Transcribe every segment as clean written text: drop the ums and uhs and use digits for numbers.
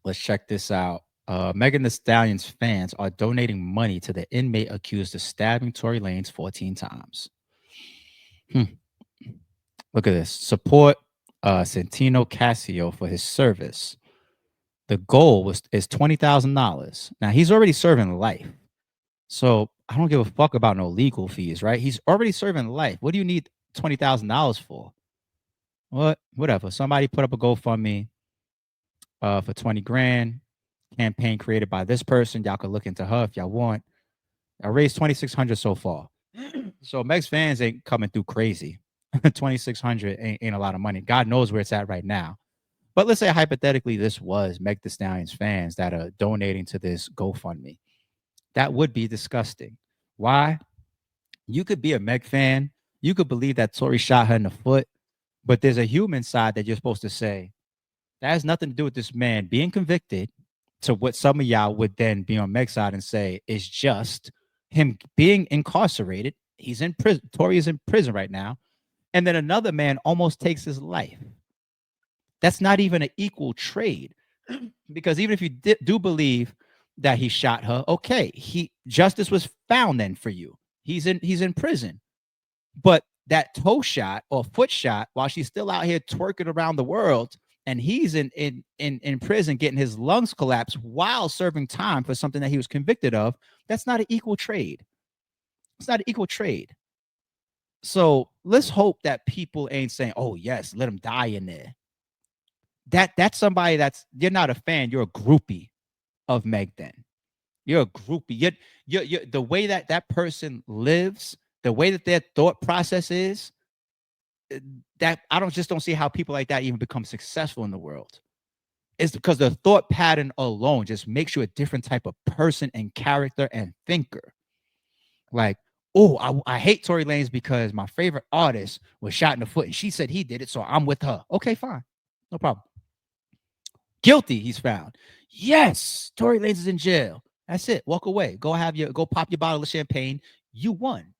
Let's check this out. Megan Thee Stallion's fans are donating money to the inmate accused of stabbing Tory Lanez 14 times. Hmm. Look at this. Support Santino Casio for his service. The goal is $20,000. Now he's already serving life, so I don't give a fuck about no legal fees, right? He's already serving life. What do you need $20,000 for? What? Whatever. Somebody put up a GoFundMe for 20 grand. Campaign created by this person. Y'all could look into her if y'all want. I raised 2,600 so far. So Megs Fans ain't coming through crazy. 2,600 ain't a lot of money. God knows where it's at right now. But let's say hypothetically this was Meg Thee Stallion's fans that are donating to this GoFundMe. That would be disgusting. Why? You could be a Meg fan. You could believe that Tory shot her in the foot, but there's a human side that you're supposed to say that has nothing to do with this man being convicted. To what some of y'all would then be on Meg's side and say is just him being incarcerated. He's in prison. Tory is in prison right now. And then another man almost takes his life. That's not even an equal trade. Because even if you do believe that he shot her, okay, justice was found then for you. He's in prison. But that toe shot or foot shot while she's still out here twerking around the world, and he's in prison getting his lungs collapsed while serving time for something that he was convicted of, that's not an equal trade. It's not an equal trade. So let's hope that people ain't saying, oh, yes, let him die in there. That's somebody you're not a fan, you're a groupie of Meg then. You're a groupie. You're the way that person lives, the way that their thought process is, that I don't see how people like that even become successful in the world. It's because the thought pattern alone just makes you a different type of person and character and thinker. Like, oh, I hate Tory Lanez because my favorite artist was shot in the foot and she said he did it, so I'm with her. Okay, fine. No problem. Guilty, he's found. Yes, Tory Lanez is in jail. That's it. Walk away. Go pop your bottle of champagne. You won.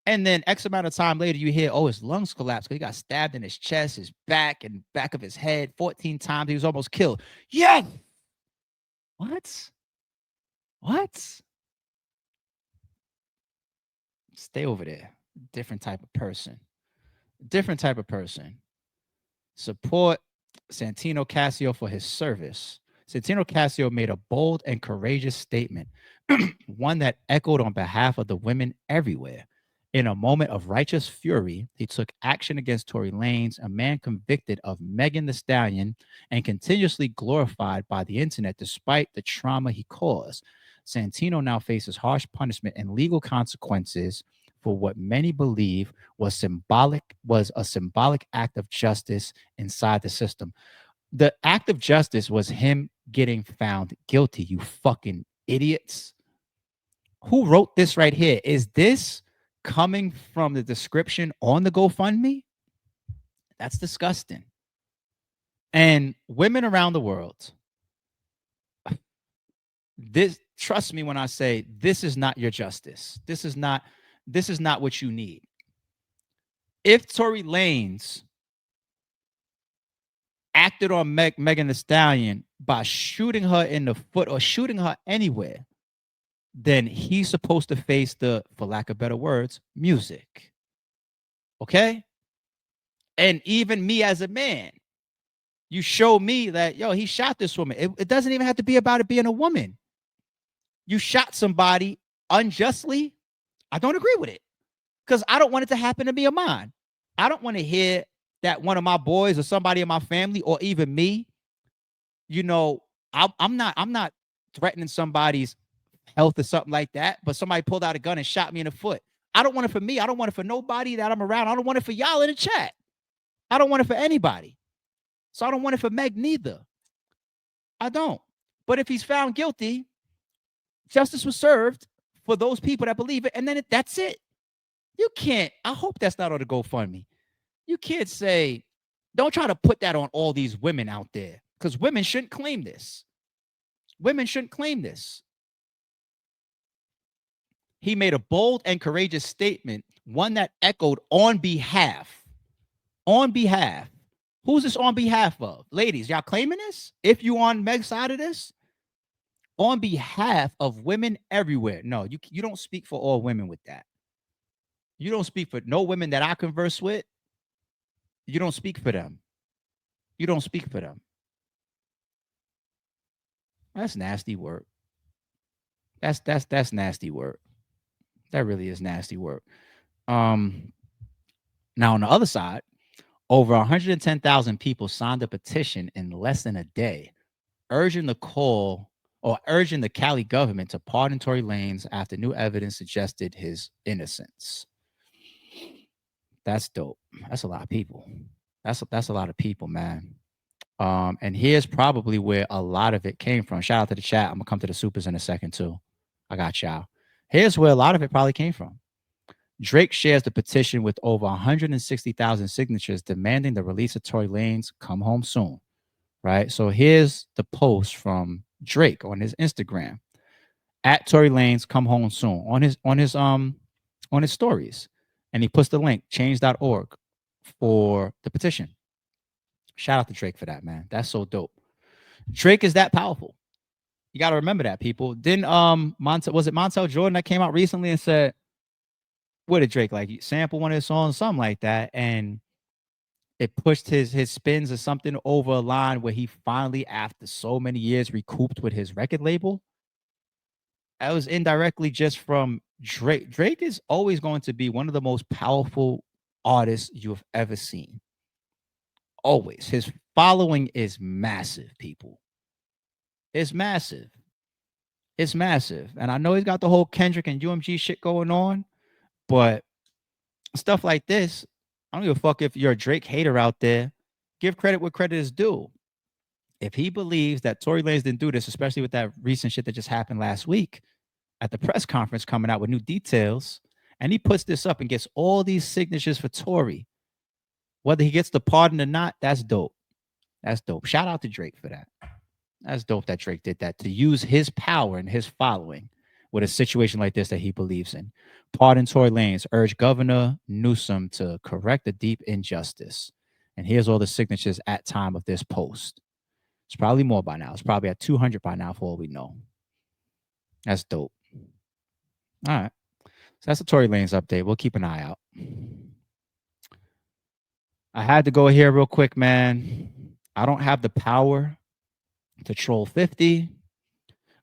And then X amount of time later, you hear, oh, his lungs collapsed because he got stabbed in his chest, his back, and back of his head 14 times. He was almost killed. Yes. What? Stay over there. Different type of person. Support Santino Casio for his service. Santino Casio made a bold and courageous statement, one that echoed on behalf of the women everywhere. In a moment of righteous fury, he took action against Tory Lanez, a man convicted of Megan Thee Stallion and continuously glorified by the internet despite the trauma he caused. Santino now faces harsh punishment and legal consequences for what many believe was a symbolic act of justice inside the system. The act of justice was him getting found guilty, you fucking idiots. Who wrote this right here? Is this coming from the description on the GoFundMe? That's disgusting. And women around the world, trust me when I say this is not your justice. This is not what you need. If Tory Lanez acted on Megan Thee Stallion by shooting her in the foot or shooting her anywhere, then he's supposed to face the, for lack of better words, music. Okay? And even me as a man, you show me that, yo, he shot this woman. It doesn't even have to be about it being a woman. You shot somebody unjustly. I don't agree with it because I don't want it to happen to me or mine. I don't want to hear that one of my boys or somebody in my family or even me, I'm not threatening somebody's health or something like that, but somebody pulled out a gun and shot me in the foot. I don't want it for me. I don't want it for nobody that I'm around. I don't want it for y'all in the chat. I don't want it for anybody. So I don't want it for Meg neither. I don't. But if he's found guilty, justice was served for those people that believe it, and then that's it. You can't. I hope that's not on the GoFundMe. You can't say, don't try to put that on all these women out there because women shouldn't claim this. Women shouldn't claim this. He made a bold and courageous statement, one that echoed on behalf Who's this on behalf of? Ladies, y'all claiming this? If you on Meg's side of this, on behalf of women everywhere. No, you don't speak for all women with that. You don't speak for no women that I converse with. You don't speak for them. You don't speak for them. That's nasty work. That's nasty work. That really is nasty work. Now on the other side, over 110,000 people signed a petition in less than a day, urging the Cali government to pardon Tory Lanez after new evidence suggested his innocence. That's dope. That's a lot of people. That's a lot of people, man. And here's probably where a lot of it came from. Shout out to the chat. I'm gonna come to the supers in a second too. I got y'all. Here's where a lot of it probably came from. Drake shares the petition with over 160,000 signatures demanding the release of Tory Lanez come home soon. Right. So here's the post from Drake on his Instagram at Tory Lanez come home soon on his stories. And he puts the link change.org for the petition. Shout out to Drake for that, man. That's so dope. Drake is that powerful. You got to remember that, people. Didn't was it Montel Jordan that came out recently and said, what did Drake like sample one of his songs, something like that, and it pushed his spins or something over a line where he finally, after so many years, recouped with his record label? That was indirectly just from Drake. Drake is always going to be one of the most powerful artists you have ever seen. Always. His following is massive, people. It's massive. It's massive. And I know he's got the whole Kendrick and UMG shit going on, but stuff like this, I don't give a fuck if you're a Drake hater out there. Give credit where credit is due. If he believes that Tory Lanez didn't do this, especially with that recent shit that just happened last week at the press conference coming out with new details, and he puts this up and gets all these signatures for Tory, whether he gets the pardon or not, that's dope. That's dope. Shout out to Drake for that. That's dope that Drake did that, to use his power and his following with a situation like this that he believes in. Pardon Tory Lanez, urge Governor Newsom to correct the deep injustice. And here's all the signatures at time of this post. It's probably more by now. It's probably at 200 by now for all we know. That's dope. All right. So that's the Tory Lanez update. We'll keep an eye out. I had to go here real quick, man. I don't have the power to troll 50,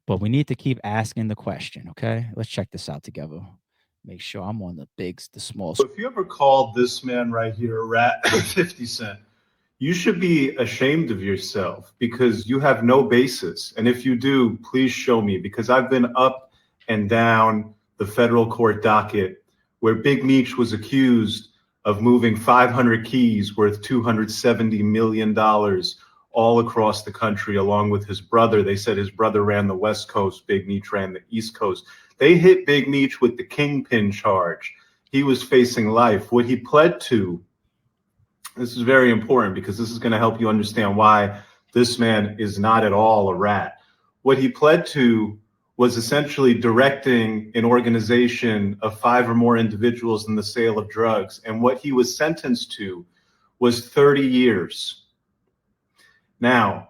but we need to keep asking the question, okay? Let's check this out together. Make sure I'm on the bigs, the smalls. So if you ever called this man right here a rat, 50 Cent, you should be ashamed of yourself because you have no basis. And if you do, please show me, because I've been up and down the federal court docket where Big Meech was accused of moving 500 keys worth $270 million all across the country, along with his brother. They said his brother ran the West Coast, Big Meech ran the East Coast. They hit Big Meech with the kingpin charge. He was facing life. What he pled to, this is very important because this is going to help you understand why this man is not at all a rat. What he pled to was essentially directing an organization of 5 or more individuals in the sale of drugs. And what he was sentenced to was 30 years. Now,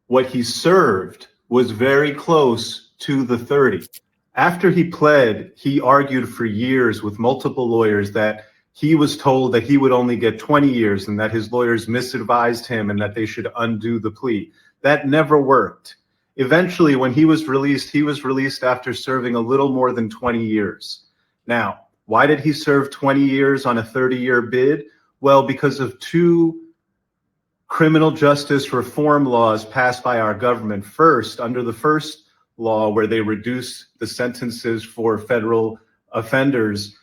what he served was very close to the 30. After he pled, he argued for years with multiple lawyers that he was told that he would only get 20 years and that his lawyers misadvised him and that they should undo the plea. That never worked. Eventually, when he was released after serving a little more than 20 years. Now, why did he serve 20 years on a 30-year bid? Well, because of 2 criminal justice reform laws passed by our government. First, under the first law, where they reduced the sentences for federal offenders,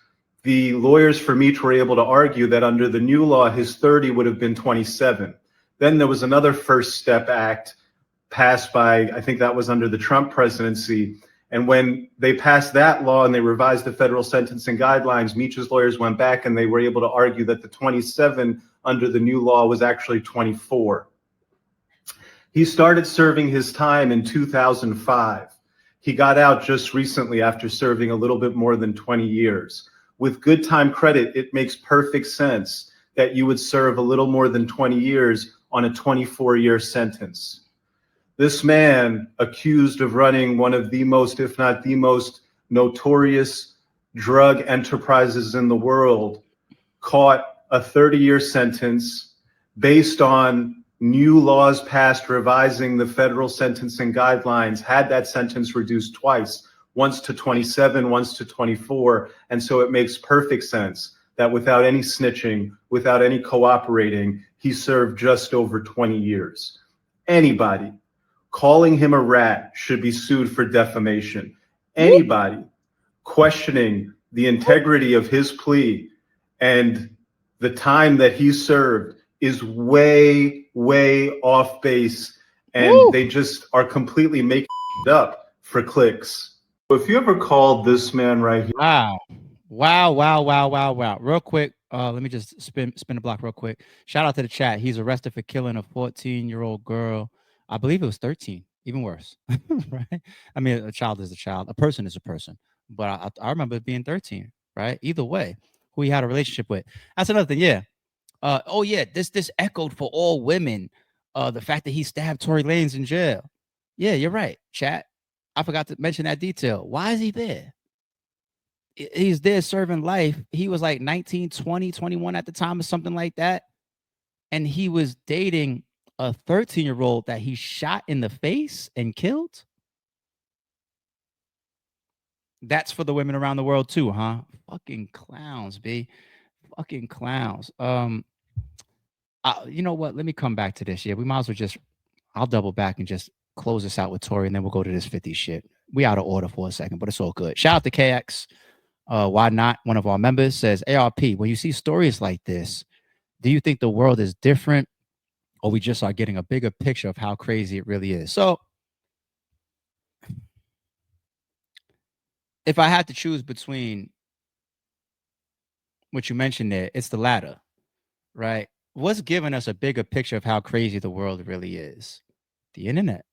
the lawyers for Meech were able to argue that under the new law, his 30 would have been 27. Then there was another First Step Act passed by, I think that was under the Trump presidency. And when they passed that law and they revised the federal sentencing guidelines, Meech's lawyers went back and they were able to argue that the 27 under the new law was actually 24. He started serving his time in 2005. He got out just recently after serving a little bit more than 20 years. With good time credit, it makes perfect sense that you would serve a little more than 20 years on a 24-year sentence. This man, accused of running one of the most, if not the most, notorious drug enterprises in the world, caught a 30-year sentence based on new laws passed revising the federal sentencing guidelines, had that sentence reduced twice, once to 27, once to 24. And so it makes perfect sense that without any snitching, without any cooperating, he served just over 20 years. Anybody calling him a rat should be sued for defamation. Anybody questioning the integrity of his plea and the time that he served is way, way off base. And they just are completely making it up for clicks. If you ever called this man right here. Wow. Wow. Real quick, let me just spin the block real quick. Shout out to the chat. He's arrested for killing a 14-year-old girl. I believe it was 13, even worse. Right? I mean, a child is a child, a person is a person. But I remember it being 13, right? Either way, who he had a relationship with. That's another thing. Yeah. Oh yeah, this echoed for all women. The fact that he stabbed Tory Lanez in jail. Yeah, you're right, chat. I forgot to mention that detail. Why is he there? He's there serving life. He was like 19, 20, 21 at the time or something like that. And he was dating a 13-year-old that he shot in the face and killed. That's for the women around the world too, huh? Fucking clowns, B. Fucking clowns. You know what? Let me come back to this. Yeah, we might as well just, I'll double back and just close this out with Tory, and then we'll go to this 50 shit. We out of order for a second, but it's all good. Shout out to KX. Why not? One of our members says, ARP, when you see stories like this, do you think the world is different, or we just are getting a bigger picture of how crazy it really is? So if I had to choose between what you mentioned there, it's the latter, right? What's giving us a bigger picture of how crazy the world really is? The internet.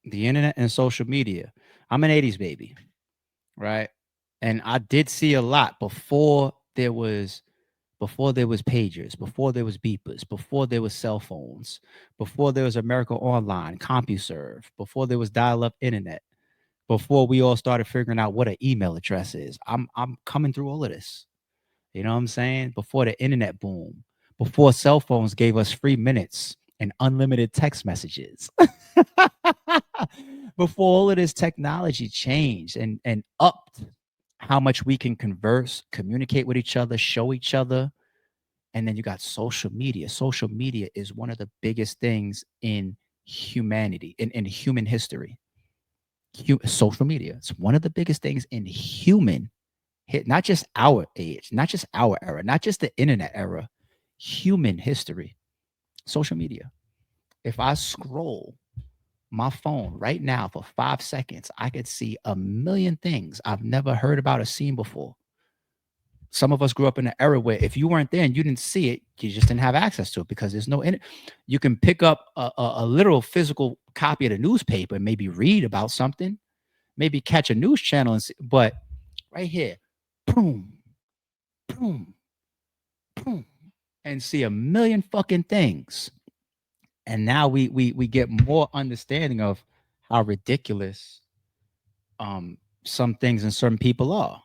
The internet and social media. I'm an 80s baby, right? And I did see a lot before there was pagers, before there was beepers, before there was cell phones, before there was America Online, CompuServe, before there was dial-up internet, before we all started figuring out what an email address is. I'm coming through all of this. You know what I'm saying? Before the internet boom, before cell phones gave us free minutes and unlimited text messages. Before all of this technology changed and upped how much we can converse, communicate with each other, show each other. And then you got social media. Social media is one of the biggest things in humanity, in human history. Social media. It's one of the biggest things in human hit, not just our age, not just our era, not just the internet era, human history. Social media. If I scroll my phone right now for 5 seconds, I could see a million things I've never heard about or seen before. Some of us grew up in an era where if you weren't there and you didn't see it, you just didn't have access to it because there's no internet. You can pick up a literal physical copy of the newspaper and maybe read about something, maybe catch a news channel, but right here, boom, boom, boom, and see a million fucking things. And now we get more understanding of how ridiculous some things and certain people are.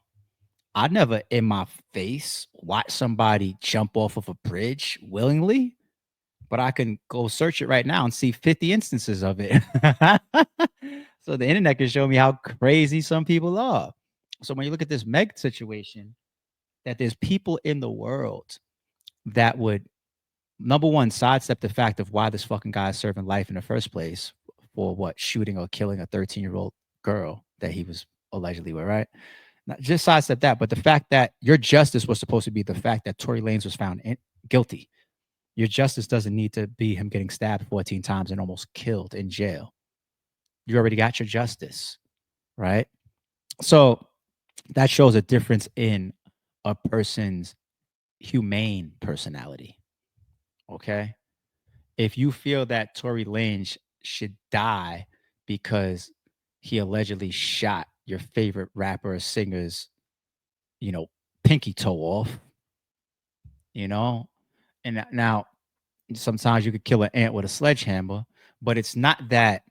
I never in my face watch somebody jump off of a bridge willingly, but I can go search it right now and see 50 instances of it. So the internet can show me how crazy some people are. So when you look at this Meg situation, that there's people in the world that would, number one, sidestep the fact of why this fucking guy is serving life in the first place for what, shooting or killing a 13-year-old girl that he was allegedly with, right? Not just sidestep that, but the fact that your justice was supposed to be the fact that Tory Lanez was found guilty. Your justice doesn't need to be him getting stabbed 14 times and almost killed in jail. You already got your justice, right? So that shows a difference in a person's humane personality. Okay. If you feel that Tory Lanez should die because he allegedly shot your favorite rapper or singer's, pinky toe off, and now sometimes you could kill an ant with a sledgehammer, but it's not that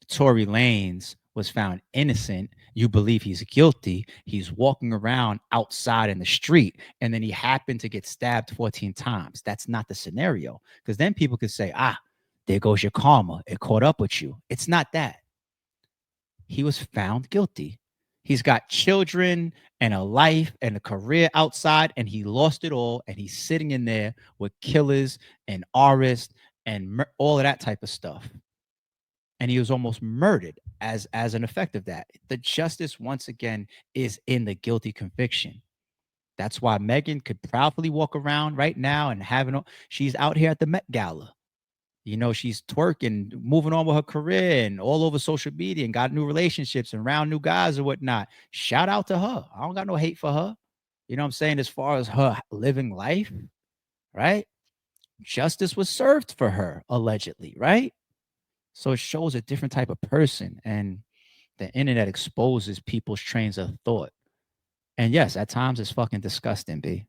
Tory Lanez was found innocent. You believe he's guilty. He's walking around outside in the street, and then he happened to get stabbed 14 times. That's not the scenario. Because then people could say, there goes your karma. It caught up with you. It's not that. He was found guilty. He's got children and a life and a career outside, and he lost it all. And he's sitting in there with killers and artists and all of that type of stuff. And he was almost murdered as an effect of that. The justice, once again, is in the guilty conviction. That's why Megan could proudly walk around right now and she's out here at the Met Gala. She's twerking, moving on with her career and all over social media and got new relationships and around new guys or whatnot. Shout out to her. I don't got no hate for her. You know what I'm saying? As far as her living life, right? Justice was served for her, allegedly, right? So it shows a different type of person. And the internet exposes people's trains of thought. And yes, at times it's fucking disgusting, B.